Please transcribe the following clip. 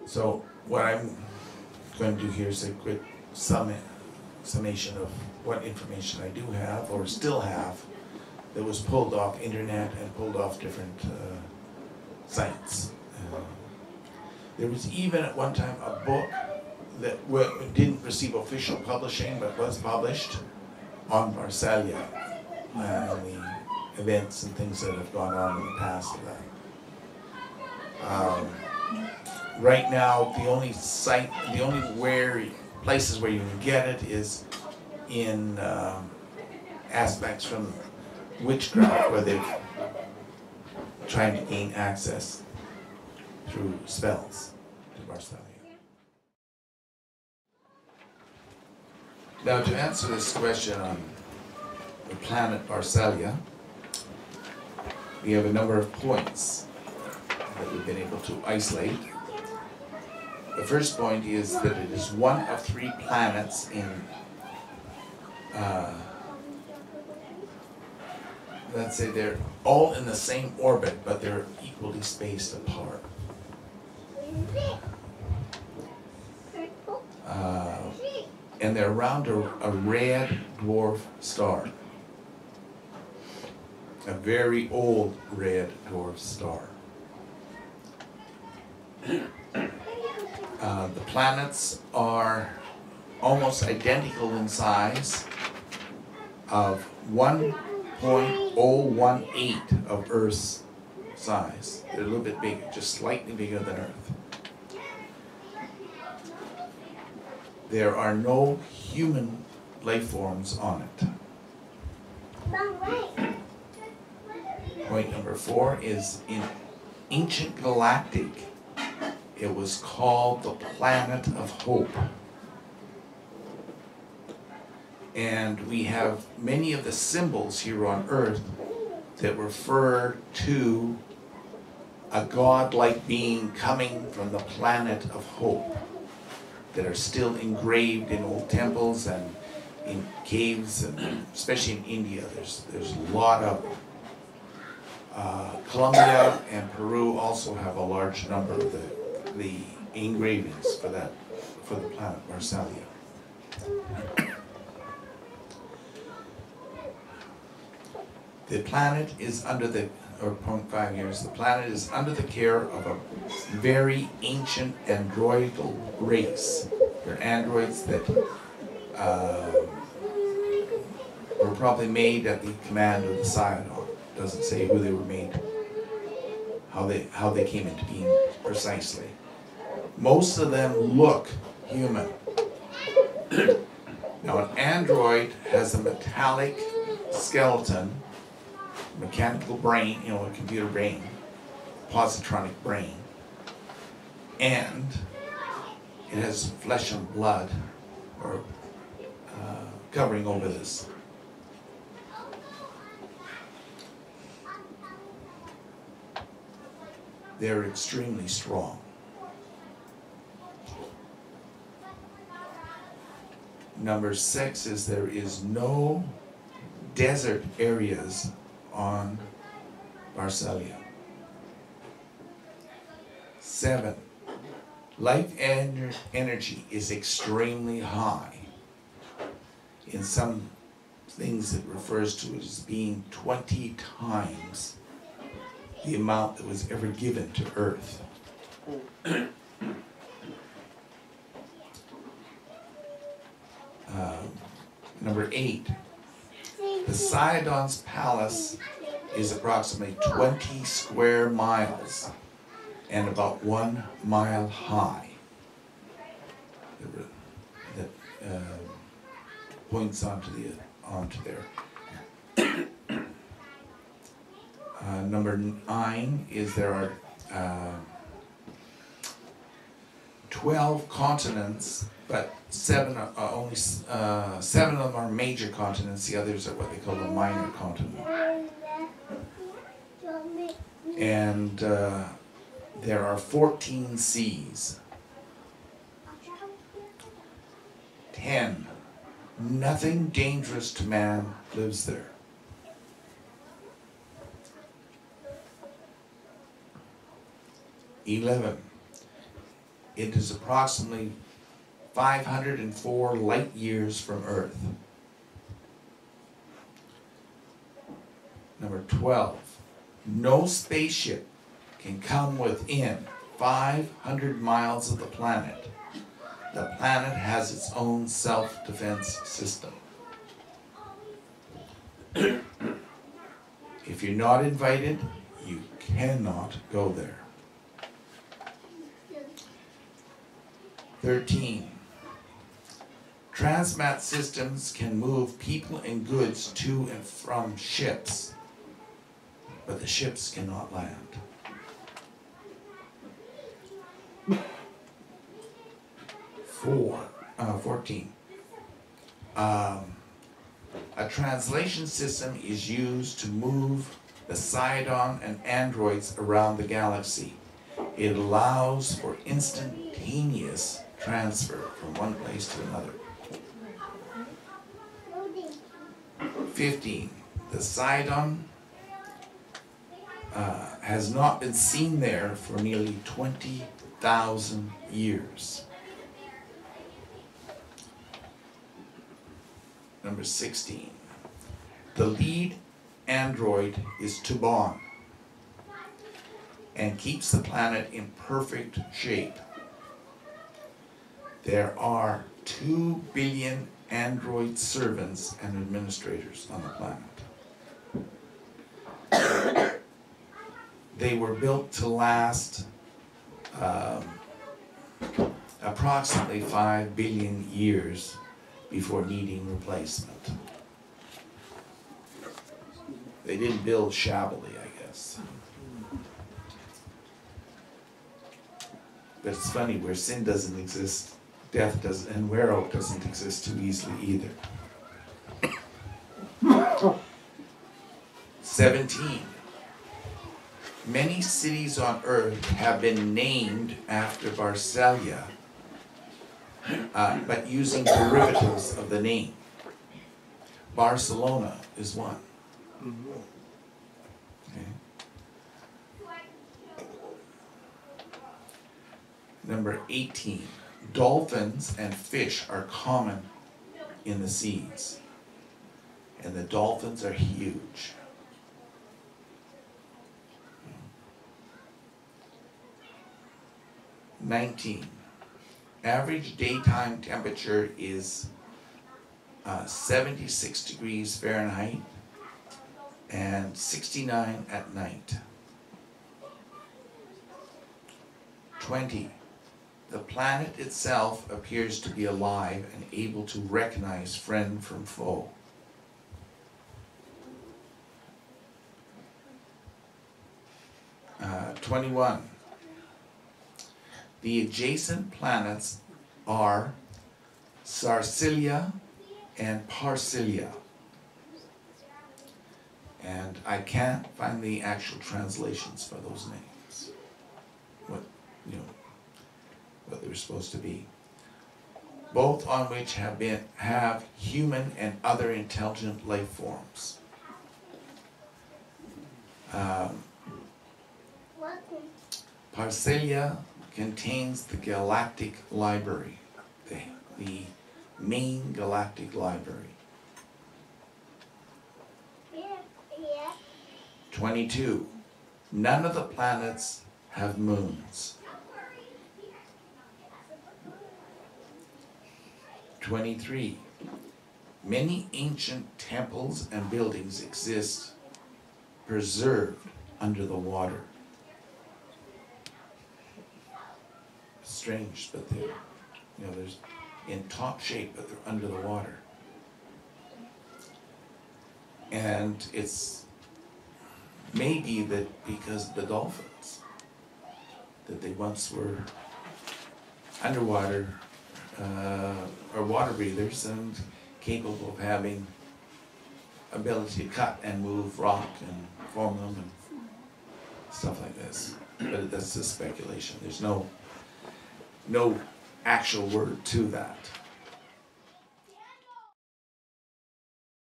So what I'm going to do here is a quick summation of what information I do have, or still have, that was pulled off internet and pulled off different sites. There was even at one time a book that didn't receive official publishing but was published on Barcellia and the events and things that have gone on in the past of that. Right now, the only places where you can get it is in aspects from witchcraft, where they're trying to gain access through spells to Barcellia. Now, to answer this question on the planet Barcellia, we have a number of points that we've been able to isolate. The first point is that it is one of 3 planets in, let's say they're all in the same orbit, but they're equally spaced apart. And they're around a red dwarf star. A very old red dwarf star. The planets are almost identical in size, of 1.018 of Earth's size. They're a little bit bigger, just slightly bigger than Earth. There are no human life forms on it. Point number 4 is in ancient Galactic, it was called the Planet of Hope. And we have many of the symbols here on Earth that refer to a godlike being coming from the Planet of Hope, that are still engraved in old temples and in caves, and especially in India, there's a lot of them. Colombia and Peru also have a large number of the engravings for the planet Barcellia. The planet is under the, or point 5 years, the planet is under the care of a very ancient androidal race. They're androids that were probably made at the command of the Ciyahdon. Doesn't say who they were made, how they came into being precisely. Most of them look human. Now, an android has a metallic skeleton, mechanical brain, a computer brain, positronic brain, and it has flesh and blood, or covering over this. They're extremely strong. Number 6 is there is no desert areas on Barcellia. 7, life energy is extremely high. In some things it refers to it as being 20 times the amount that was ever given to Earth. Number 8, the Ciyahdon's palace is approximately 20 square miles and about 1 mile high. That points onto there. Number 9 is there are 12 continents, but only 7 of them are major continents. The others are what they call a minor continent. And there are 14 seas. 10, nothing dangerous to man lives there. 11, It is approximately 504 light years from Earth. Number 12, no spaceship can come within 500 miles of the planet. The planet has its own self-defense system. If you're not invited, you cannot go there. 13. Transmat systems can move people and goods to and from ships, but the ships cannot land. 14. A translation system is used to move the Ciyahdon and androids around the galaxy. It allows for instantaneous transfer from one place to another. 15. The Ciyahdon has not been seen there for nearly 20,000 years. Number 16. The lead android is Ciyahdon and keeps the planet in perfect shape. There are 2 billion android servants and administrators on the planet. They were built to last approximately 5 billion years before needing replacement. They didn't build shabbily, I guess. But it's funny, where sin doesn't exist, death doesn't, and wear-out doesn't exist too easily either. 17. Many cities on Earth have been named after Barcellia, but using derivatives of the name. Barcelona is one. Okay. Number 18. Dolphins and fish are common in the seas, and the dolphins are huge. 19. Average daytime temperature is 76 degrees Fahrenheit and 69 at night. 20. The planet itself appears to be alive and able to recognize friend from foe. 21. The adjacent planets are Barcellia and Barcellia. And I can't find the actual translations for those names. What they're supposed to be. Both on which have human and other intelligent life forms. Barcellia contains the Galactic Library, the main Galactic Library. 22. None of the planets have moons. 23. Many ancient temples and buildings exist preserved under the water. Strange, but they're, there's in top shape, but they're under the water. And it's maybe that because of the dolphins, that they once were underwater or water breathers and capable of having ability to cut and move rock and form them and stuff like this. But that's just speculation. There's no actual word to that.